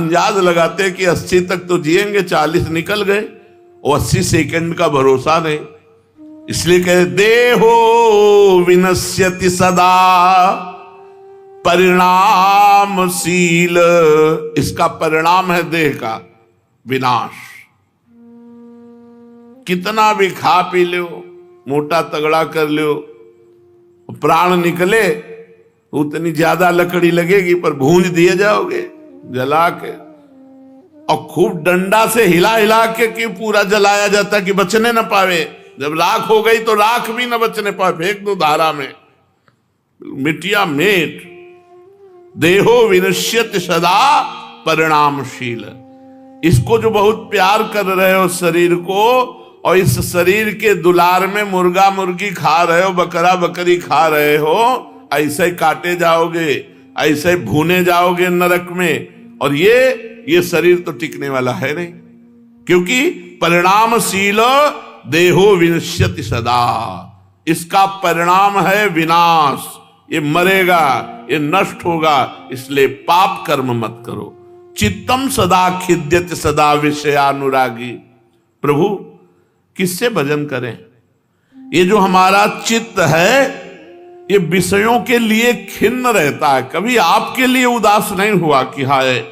अंदाज लगाते कि 80 तक तो जिएंगे, 40 निकल गए और 80 सेकंड का भरोसा नहीं। इसलिए कहे देहो विनश्यति सदा परिणामशील। इसका परिणाम है देह का विनाश। कितना भी खा पी लो, मोटा तगड़ा कर लो, प्राण निकले उतनी ज्यादा लकड़ी लगेगी, पर भूंज दिए जाओगे जला के। और खूब डंडा से हिला हिला के कि पूरा जलाया जाता कि बचने न पावे। जब राख हो गई तो राख भी न बचने पाए, फेंक दो धारा में, मिटिया मेट। देहो विनश्यति सदा परिणामशील। इसको जो बहुत प्यार कर रहे हो शरीर को, और इस शरीर के दुलार में मुर्गा मुर्गी खा रहे हो, बकरा बकरी खा रहे हो, ऐसे ही काटे जाओगे, ऐसे ही भूने जाओगे नरक में। और ये शरीर तो टिकने वाला है नहीं, क्योंकि परिणामशील देहो विनश्यति सदा। इसका परिणाम है विनाश। ये मरेगा, ये नष्ट होगा। इसलिए पाप कर्म मत करो। चित्तम सदा खिद्यति सदा विषयानुरागी। प्रभु किससे भजन करें? ये जो हमारा चित्त है ये विषयों के लिए खिन्न रहता है, कभी आपके लिए उदास नहीं हुआ कि हाय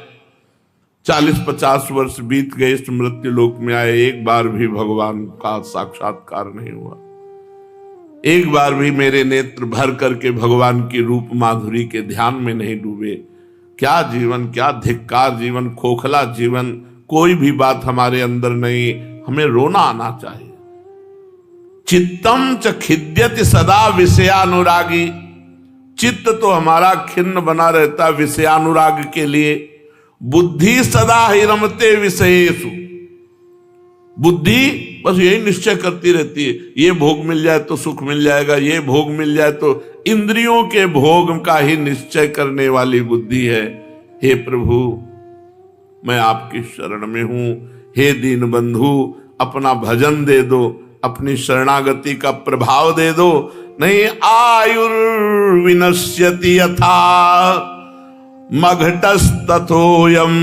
40-50 वर्ष बीत गए, इस मृत्यु लोक में आए, एक बार भी भगवान का साक्षात्कार नहीं हुआ, एक बार भी मेरे नेत्र भर करके भगवान की रूप माधुरी के ध्यान में नहीं डूबे। क्या जीवन, क्या धिक्कार जीवन, खोखला जीवन। कोई भी बात हमारे अंदर नहीं, हमें रोना आना चाहिए। चित्तम च खिद्यति सदा विषयानुरागी। चित्त तो हमारा खिन्न बना रहता विषयानुराग के लिए। बुद्धि सदा ही रमते विषयेषु। बुद्धि बस यही निश्चय करती रहती है, ये भोग मिल जाए तो सुख मिल जाएगा, ये भोग मिल जाए तो। इंद्रियों के भोग का ही निश्चय करने वाली बुद्धि है। हे प्रभु मैं आपकी शरण में हूं, हे दीन बंधु अपना भजन दे दो, अपनी शरणागति का प्रभाव दे दो। नहीं आयुर्विनश्यति यथा मघटस्तथोयम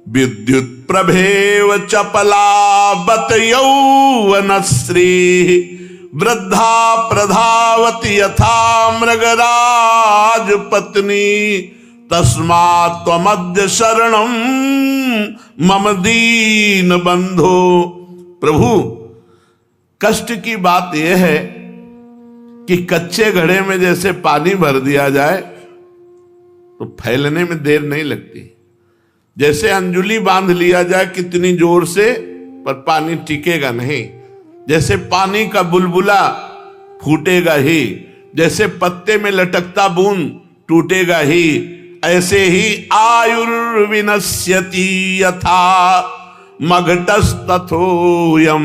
विद्युत प्रभेव चपला बत यौवनश्री वृद्धा प्रधावति यथा मृगराज पत्नी तस्मात् त्वमद्य शरणम मम दीन बंधो। प्रभु कष्ट की बात यह है कि कच्चे घड़े में जैसे पानी भर दिया जाए तो फैलने में देर नहीं लगती। जैसे अंजुली बांध लिया जाए कितनी जोर से, पर पानी टिकेगा नहीं। जैसे पानी का बुलबुला फूटेगा ही, जैसे पत्ते में लटकता बूंद टूटेगा ही, ऐसे ही आयुर्विनश्यति यथा मघटस्तथोयम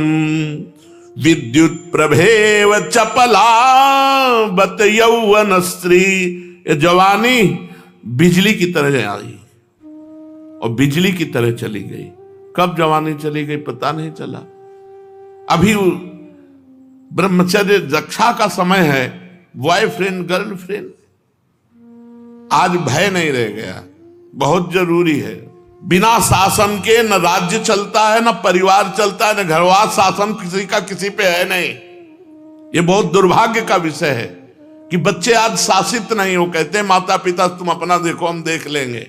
विद्युत प्रभेव चपला बत यौवनश्री। जवानी बिजली की तरह आई और बिजली की तरह चली गई। कब जवानी चली गई पता नहीं चला। अभी ब्रह्मचर्य रक्षा का समय है, बॉयफ्रेंड गर्लफ्रेंड। आज भय नहीं रह गया, बहुत जरूरी है। बिना शासन के न राज्य चलता है, न परिवार चलता है, न घरवास शासन किसी का किसी पे है नहीं। ये बहुत दुर्भाग्य का विषय है कि बच्चे आज शासित नहीं हो। कहते हैं माता पिता तुम अपना देखो हम देख लेंगे।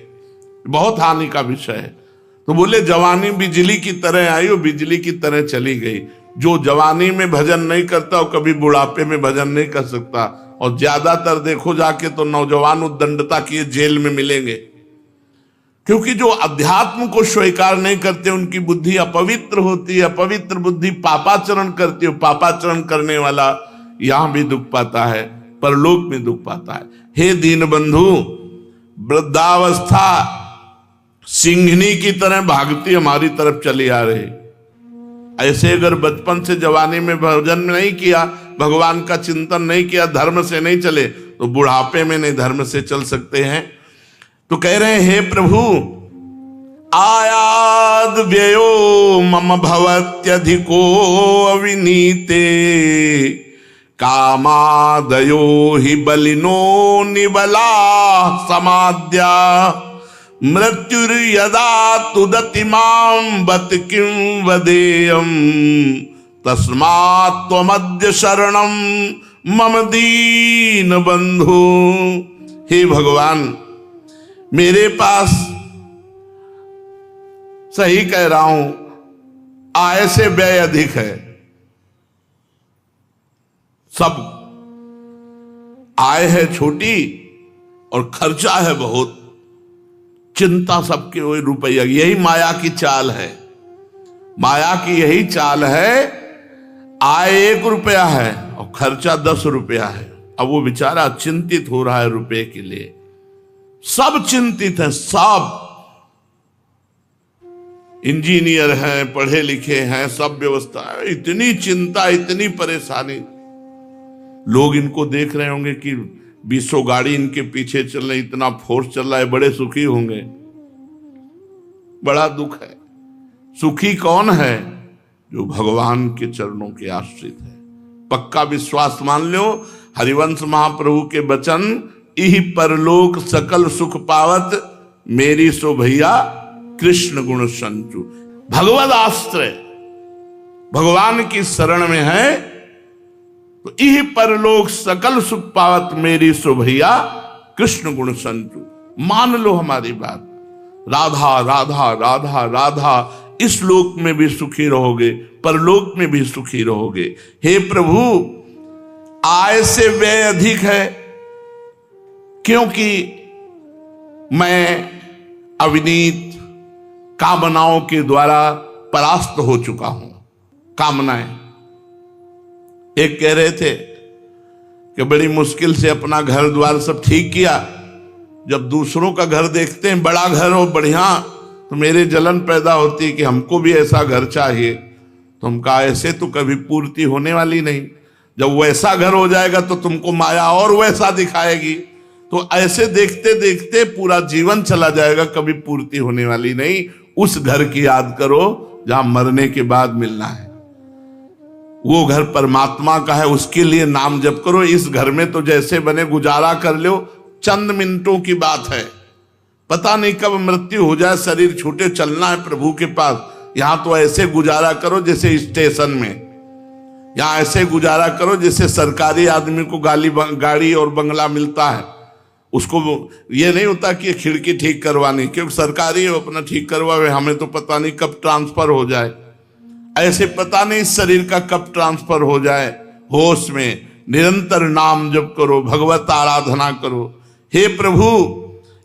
बहुत हानि का विषय है। तो बोले जवानी बिजली की तरह आई और बिजली की तरह चली गई। जो जवानी में भजन नहीं करता वो कभी बुढ़ापे में भजन नहीं कर सकता। और ज्यादातर देखो जाके तो नौजवान उद्दंडता किए जेल में मिलेंगे, क्योंकि जो अध्यात्म को स्वीकार नहीं करते उनकी बुद्धि अपवित्र होती है। अपवित्र बुद्धि पापाचरण करती है। पापाचरण करने वाला यहां भी दुख पाता है, परलोक में दुख पाता है। हे दीन बंधु, वृद्धावस्था सिंघनी की तरह भागती हमारी तरफ चली आ रही। ऐसे अगर बचपन से जवानी में भजन नहीं किया, भगवान का चिंतन नहीं किया, धर्म से नहीं चले, तो बुढ़ापे में नहीं धर्म से चल सकते हैं। तो कह रहे हैं हे प्रभु आयाद व्ययो मम भवत्यधिको अविनीते कामादयो हि बलिनो निबला समाद्या मृत्युर्यदा तुदति मां बत किं वदेयम् तस्मात् त्वमद्य शरणं मम दीन बंधु। हे भगवान, मेरे पास, सही कह रहा हूं, आय से व्यय अधिक है। सब आय है छोटी और खर्चा है बहुत, चिंता सबके वही रुपया। यही माया की चाल है, माया की यही चाल है। आय 1 रुपया है और खर्चा 10 रुपया है। अब वो बेचारा चिंतित हो रहा है रुपए के लिए। सब चिंतित हैं, सब इंजीनियर हैं, पढ़े लिखे हैं, सब व्यवस्था है। इतनी चिंता, इतनी परेशानी। लोग इनको देख रहे होंगे कि 20 गाड़ी इनके पीछे चल रही, इतना फोर्स चल रहा है, बड़े सुखी होंगे। बड़ा दुख है। सुखी कौन है? जो भगवान के चरणों के आश्रित है। पक्का विश्वास मान लो, हरिवंश महाप्रभु के वचन, इह परलोक सकल सुख पावत, मेरी सो भैया कृष्ण गुण संचु। भगवद आश्रय, भगवान की शरण में है तो इह परलोक सकल सुख पावत, मेरी सो भैया कृष्ण गुण संचु। मान लो हमारी बात। राधा राधा राधा राधा, इस लोक में भी सुखी रहोगे, परलोक में भी सुखी रहोगे। हे प्रभु, आय से व्यय अधिक है, क्योंकि मैं अविनीत कामनाओं के द्वारा परास्त हो चुका हूं। कामनाएं, एक कह रहे थे कि बड़ी मुश्किल से अपना घर द्वार सब ठीक किया, जब दूसरों का घर देखते हैं बड़ा घर हो बढ़िया, तो मेरे जलन पैदा होती है कि हमको भी ऐसा घर चाहिए। तो हम कहा ऐसे तो कभी पूर्ति होने वाली नहीं। जब वैसा घर हो जाएगा तो तुमको माया और वैसा दिखाएगी। तो ऐसे देखते देखते पूरा जीवन चला जाएगा, कभी पूर्ति होने वाली नहीं। उस घर की याद करो जहां मरने के बाद मिलना है। वो घर परमात्मा का है, उसके लिए नाम जप करो। इस घर में तो जैसे बने गुजारा कर लो, चंद मिनटों की बात है। पता नहीं कब मृत्यु हो जाए, शरीर छूटे, चलना है प्रभु के पास। यहां तो ऐसे गुजारा करो जैसे स्टेशन में। यहां ऐसे गुजारा करो जैसे सरकारी आदमी को गाड़ी और बंगला मिलता है। उसको ये नहीं होता कि खिड़की ठीक करवानी, क्योंकि सरकारी है, अपना ठीक करवावे, हमें तो पता नहीं कब ट्रांसफर हो जाए। ऐसे पता नहीं शरीर का कब ट्रांसफर हो जाए। होश में निरंतर नाम जप करो, भगवत आराधना करो। हे प्रभु,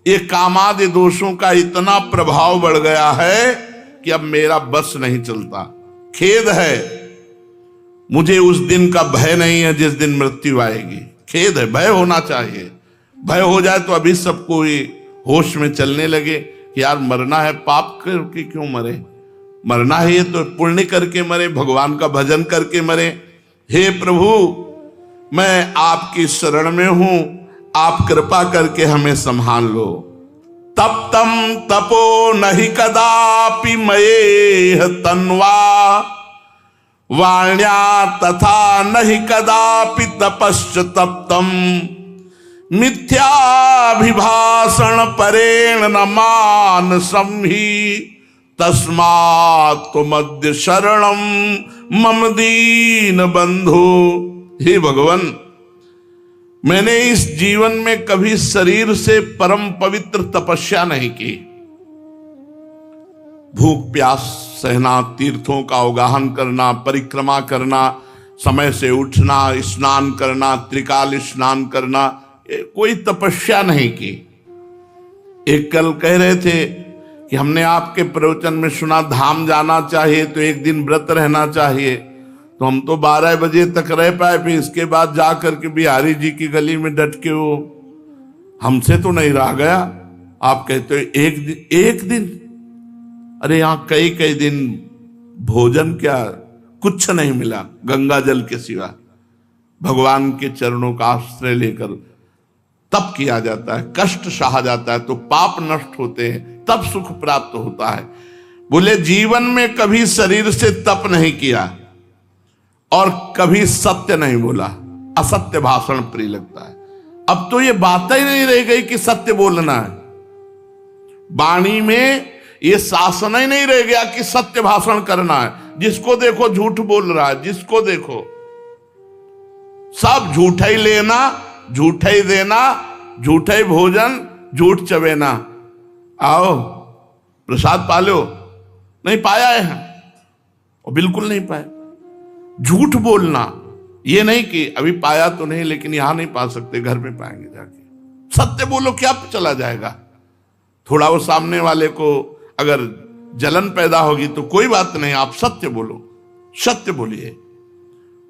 ये कामादि दोषों का इतना प्रभाव बढ़ गया है कि अब मेरा बस नहीं चलता। खेद है, मुझे उस दिन का भय नहीं है जिस दिन मृत्यु आएगी। खेद है, भय होना चाहिए। भय हो जाए तो अभी सबको होश में चलने लगे कि यार मरना है, पाप करके क्यों मरे, मरना है ये तो पुण्य करके मरे, भगवान का भजन करके मरे। हे प्रभु, मैं आपकी शरण में हूं, आप कृपा करके हमें संभाल लो। तप्तम तपो नहीं कदापि मयेह तन्वा, वाण्या तथा नहीं कदापि तपश्च तप्तम, मिथ्याभिभाषण परेण न मानसं हि, तस्मात् त्वमद्य शरणं मम दीन बंधु। हे भगवान, मैंने इस जीवन में कभी शरीर से परम पवित्र तपस्या नहीं की। भूख प्यास सहना, तीर्थों का अवगाहन करना, परिक्रमा करना, समय से उठना, स्नान करना, त्रिकाल स्नान करना, कोई तपस्या नहीं की। एक कल कह रहे थे कि हमने आपके प्रवचन में सुना धाम जाना चाहिए तो एक दिन व्रत रहना चाहिए। तो हम तो 12 बजे तक रह पाए, फिर इसके बाद जा करके बिहारी जी की गली में डट के वो हमसे तो नहीं रहा गया। आप कहते हो एक दिन, अरे यहाँ कई कई दिन भोजन क्या कुछ नहीं मिला गंगा जल के सिवा। भगवान के चरणों का आश्रय लेकर तप किया जाता है, कष्ट सहा जाता है तो पाप नष्ट होते हैं, तब सुख प्राप्त होता है। बोले जीवन में कभी शरीर से तप नहीं किया और कभी सत्य नहीं बोला, असत्य भाषण प्रिय लगता है। अब तो ये बात ही नहीं रह गई कि सत्य बोलना है। वाणी में ये शासन ही नहीं रह गया कि सत्य भाषण करना है। जिसको देखो झूठ बोल रहा है, जिसको देखो सब झूठा ही लेना, झूठा ही देना, झूठा ही भोजन, झूठ चबेना। आओ प्रसाद पालो, नहीं पाया है, और बिल्कुल नहीं पाया। झूठ बोलना, ये नहीं कि अभी पाया तो नहीं लेकिन यहां नहीं पा सकते, घर में पाएंगे जाके। सत्य बोलो, क्या चला जाएगा? थोड़ा वो सामने वाले को अगर जलन पैदा होगी तो कोई बात नहीं, आप सत्य बोलो, सत्य बोलिए,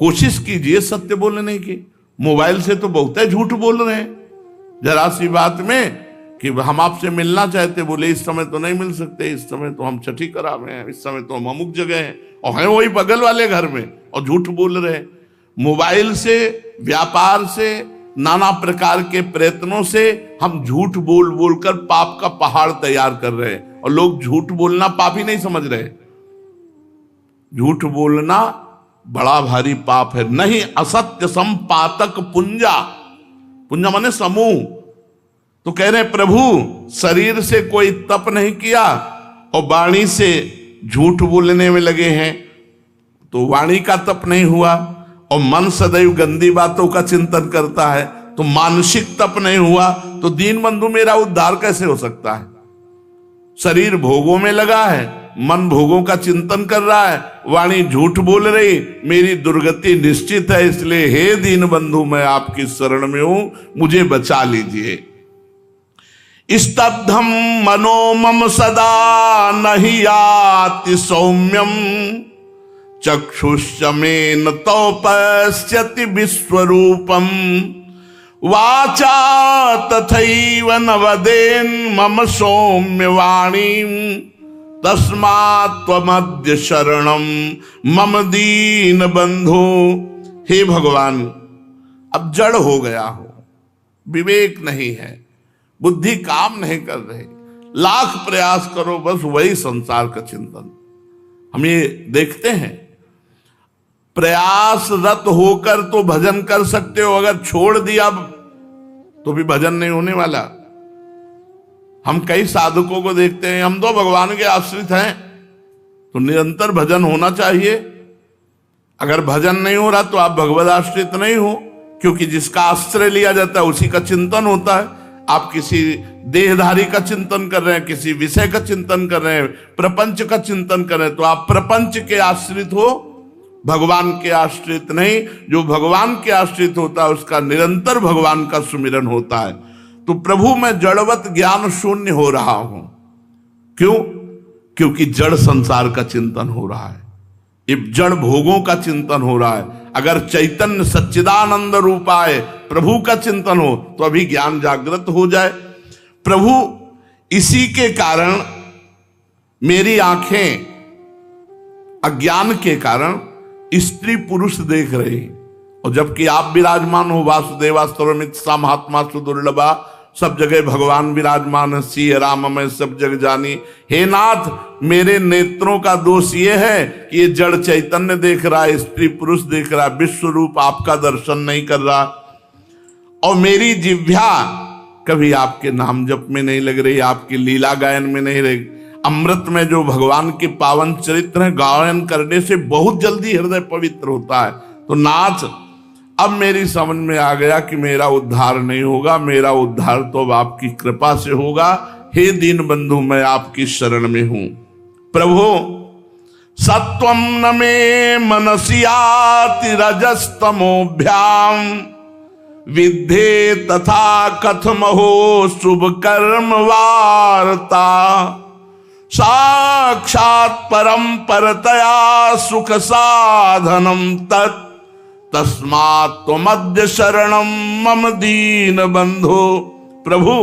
कोशिश कीजिए सत्य बोलने की। मोबाइल से तो बहुत है झूठ बोल रहे हैं, जरा सी बात में कि हम आपसे मिलना चाहते, बोले इस समय तो नहीं मिल सकते, इस समय तो हम छठी करा में हैं, इस समय तो हम अमुक जगह हैं, और हैं वही बगल वाले घर में, और झूठ बोल रहे हैं। मोबाइल से, व्यापार से, नाना प्रकार के प्रयत्नों से हम झूठ बोल बोलकर पाप का पहाड़ तैयार कर रहे हैं, और लोग झूठ बोलना पाप ही नहीं समझ रहे। झूठ बोलना बड़ा भारी पाप है। नहीं असत्य संपातक पुंजा, पुंजा माने समूह। तो कह रहे प्रभु शरीर से कोई तप नहीं किया और वाणी से झूठ बोलने में लगे हैं, तो वाणी का तप नहीं हुआ, और मन सदैव गंदी बातों का चिंतन करता है तो मानसिक तप नहीं हुआ, तो दीन बंधु मेरा उद्धार कैसे हो सकता है? शरीर भोगों में लगा है, मन भोगों का चिंतन कर रहा है, वाणी झूठ बोल रही, मेरी दुर्गति निश्चित है। इसलिए हे दीन बंधु मैं आपकी शरण में हूं, मुझे बचा लीजिए। स्तब्धम मनो मम सदा नहीं याति सौम्यम, चक्षुष्यमेन तो पश्यति विश्वरूपम, वाचा तथैव न वदेन मम सौम्य वाणीम, तस्मात् त्वमद्य शरणम मम दीन बंधु। हे भगवान, अब जड़ हो गया हो, विवेक नहीं है, बुद्धि काम नहीं कर रही, लाख प्रयास करो बस वही संसार का चिंतन। हम ये देखते हैं, प्रयासरत होकर तो भजन कर सकते हो, अगर छोड़ दिया तो भी भजन नहीं होने वाला। हम कई साधकों को देखते हैं, हम तो भगवान के आश्रित हैं, तो निरंतर भजन होना चाहिए। अगर भजन नहीं हो रहा तो आप भगवद आश्रित नहीं हो, क्योंकि जिसका आश्रय लिया जाता है उसी का चिंतन होता है। आप किसी देहधारी का चिंतन कर रहे हैं, किसी विषय का चिंतन कर रहे हैं, प्रपंच का चिंतन कर रहे हैं, तो आप प्रपंच के आश्रित हो, भगवान के आश्रित नहीं। जो भगवान के आश्रित होता है उसका निरंतर भगवान का सुमिरन होता है। तो प्रभु मैं जड़वत ज्ञान शून्य हो रहा हूं, क्यों? क्योंकि जड़ संसार का चिंतन हो रहा है, ये जड़ भोगों का चिंतन हो रहा है। अगर चैतन्य सच्चिदानंद रूपाय प्रभु का चिंतन हो तो अभी ज्ञान जागृत हो जाए। प्रभु इसी के कारण मेरी आंखें अज्ञान के कारण स्त्री पुरुष देख रही, और जबकि आप विराजमान हो, वासुदेवा सर्वमित सा महात्मा सुदुर्लभा, सब जगह भगवान विराजमान है, सिय राम मैं सब जग जानी। हे नाथ, मेरे नेत्रों का दोष ये है कि ये जड़ चैतन्य देख रहा है, स्त्री पुरुष देख रहा है, विश्व रूप आपका दर्शन नहीं कर रहा, और मेरी जिह्वा कभी आपके नाम जप में नहीं लग रही, आपकी लीला गायन में नहीं रही। अमृत में जो भगवान के पावन चरित्र हैं, गायन करने से बहुत जल्दी हृदय पवित्र होता है। तो नाथ, अब मेरी समझ में आ गया कि मेरा उद्धार नहीं होगा, मेरा उद्धार तो अब आपकी कृपा से होगा। हे दीन बंधु मैं आपकी शरण में हूं। प्रभु सत्वम न मे मनसियाति रजस्तमोभ्याम, विद्धे तथा कथमहो शुभ कर्म वार्ता, साक्षात् परम परतया सुख साधनम तत्, तस्मात् त्वमद्य शरणम मम दीन बंधो। प्रभु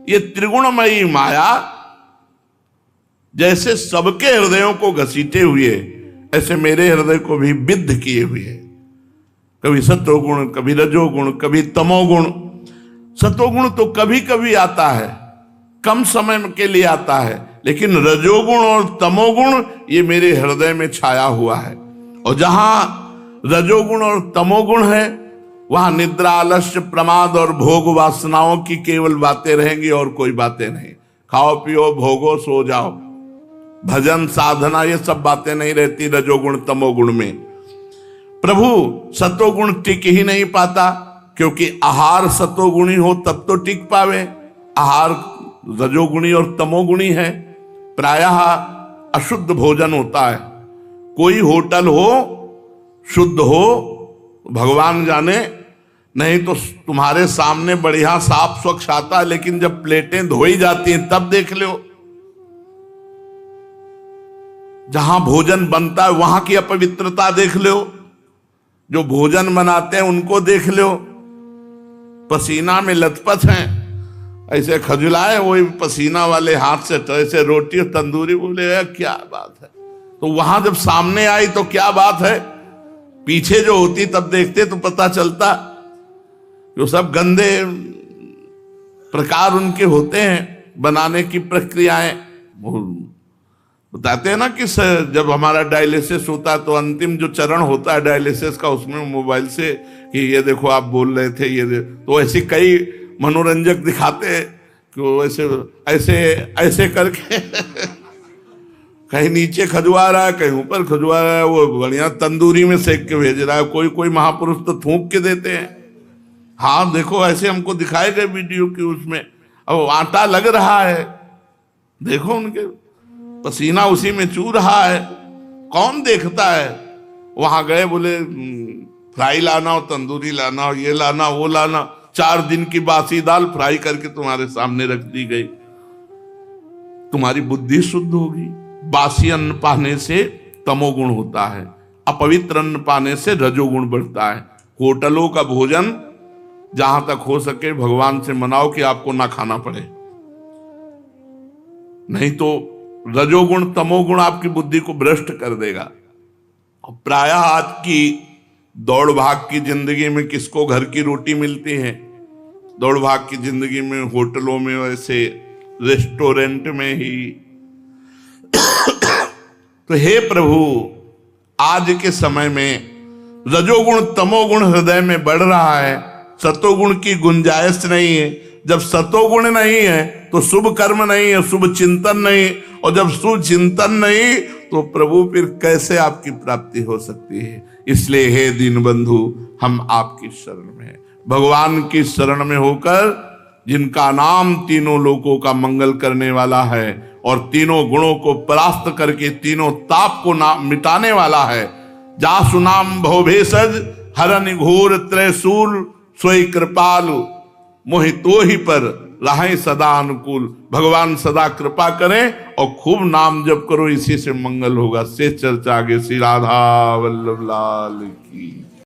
ये त्रिगुणमयी माया जैसे सबके हृदयों को घसीटे हुए, ऐसे मेरे हृदय को भी विद्ध किए हुए, कभी सत्वगुण, कभी रजोगुण, कभी तमोगुण। सत्वगुण तो कभी कभी आता है, कम समय के लिए आता है, लेकिन रजोगुण और तमोगुण ये मेरे हृदय में छाया हुआ है। और जहां रजोगुण और तमोगुण है वहां निद्रा, आलस्य, प्रमाद और भोग वासनाओं की केवल बातें रहेंगी और कोई बातें नहीं। खाओ पियो भोगो सो जाओ, भजन साधना ये सब बातें नहीं रहती रजोगुण तमोगुण में। प्रभु सतोगुण टिक ही नहीं पाता, क्योंकि आहार सतोगुणी हो तब तो टिक पावे, आहार रजोगुणी और तमोगुणी है। प्रायः अशुद्ध भोजन होता है, कोई होटल हो शुद्ध हो भगवान जाने, नहीं तो तुम्हारे सामने बढ़िया साफ स्वच्छ आता है, लेकिन जब प्लेटें धोई जाती हैं तब देख लो, जहां भोजन बनता है वहां की अपवित्रता देख लो, जो भोजन बनाते हैं उनको देख लो, पसीना में लथपथ हैं, ऐसे खजुलाए वही पसीना वाले हाथ से, तो ऐसे रोटी और तंदूरी, बोले क्या बात है। तो वहां जब सामने आई तो क्या बात है, पीछे जो होती तब देखते तो पता चलता, जो सब गंदे प्रकार उनके होते हैं बनाने की प्रक्रियाएं। बताते हैं ना कि जब हमारा डायलिसिस होता है तो अंतिम जो चरण होता है डायलिसिस का, उसमें मोबाइल से कि ये देखो आप बोल रहे थे, ये तो ऐसे कई मनोरंजक दिखाते हैं कि वो ऐसे ऐसे ऐसे करके कहीं नीचे खजुआ रहा है, कहीं ऊपर खजुआ रहा है, वो बढ़िया तंदूरी में सेक के भेज रहा है। कोई कोई महापुरुष तो थूक के देते हैं। हाँ देखो ऐसे हमको दिखाए गए वीडियो की, उसमें अब आटा लग रहा है, देखो उनके पसीना उसी में चू रहा है, कौन देखता है। वहां गए बोले फ्राई लाना हो, तंदूरी लाना हो, ये लाना वो लाना, 4 दिन की बासी दाल फ्राई करके तुम्हारे सामने रख दी गई। तुम्हारी बुद्धि शुद्ध होगी। बासी अन्न पाने से तमोगुण होता है, अपवित्र अन्न पाने से रजोगुण बढ़ता है। होटलों का भोजन जहां तक हो सके भगवान से मनाओ कि आपको ना खाना पड़े, नहीं तो रजोगुण तमोगुण आपकी बुद्धि को भ्रष्ट कर देगा। प्रायः आज की दौड़ भाग की जिंदगी में किसको घर की रोटी मिलती है? दौड़ भाग की जिंदगी में होटलों में, वैसे रेस्टोरेंट में ही। तो हे प्रभु, आज के समय में रजोगुण तमोगुण हृदय में बढ़ रहा है, सतोगुण की गुंजाइश नहीं है। जब सतोगुण नहीं है तो शुभ कर्म नहीं है, शुभ चिंतन नहीं, और जब शुभ चिंतन नहीं तो प्रभु फिर कैसे आपकी प्राप्ति हो सकती है। इसलिए हे दीनबंधु, हम आपकी शरण में हैं। भगवान की शरण में होकर, जिनका नाम तीनों लोकों का मंगल करने वाला है और तीनों गुणों को परास्त करके तीनों ताप को मिटाने वाला है, जासु नाम भवभेषज हरन घोर त्रैशूल, सोई कृपालु मोहितो ही पर रहे सदा अनुकूल। भगवान सदा कृपा करें और खूब नाम जप करो, इसी से मंगल होगा। से चर्चा आगे। श्री राधा वल्लभ लाल की।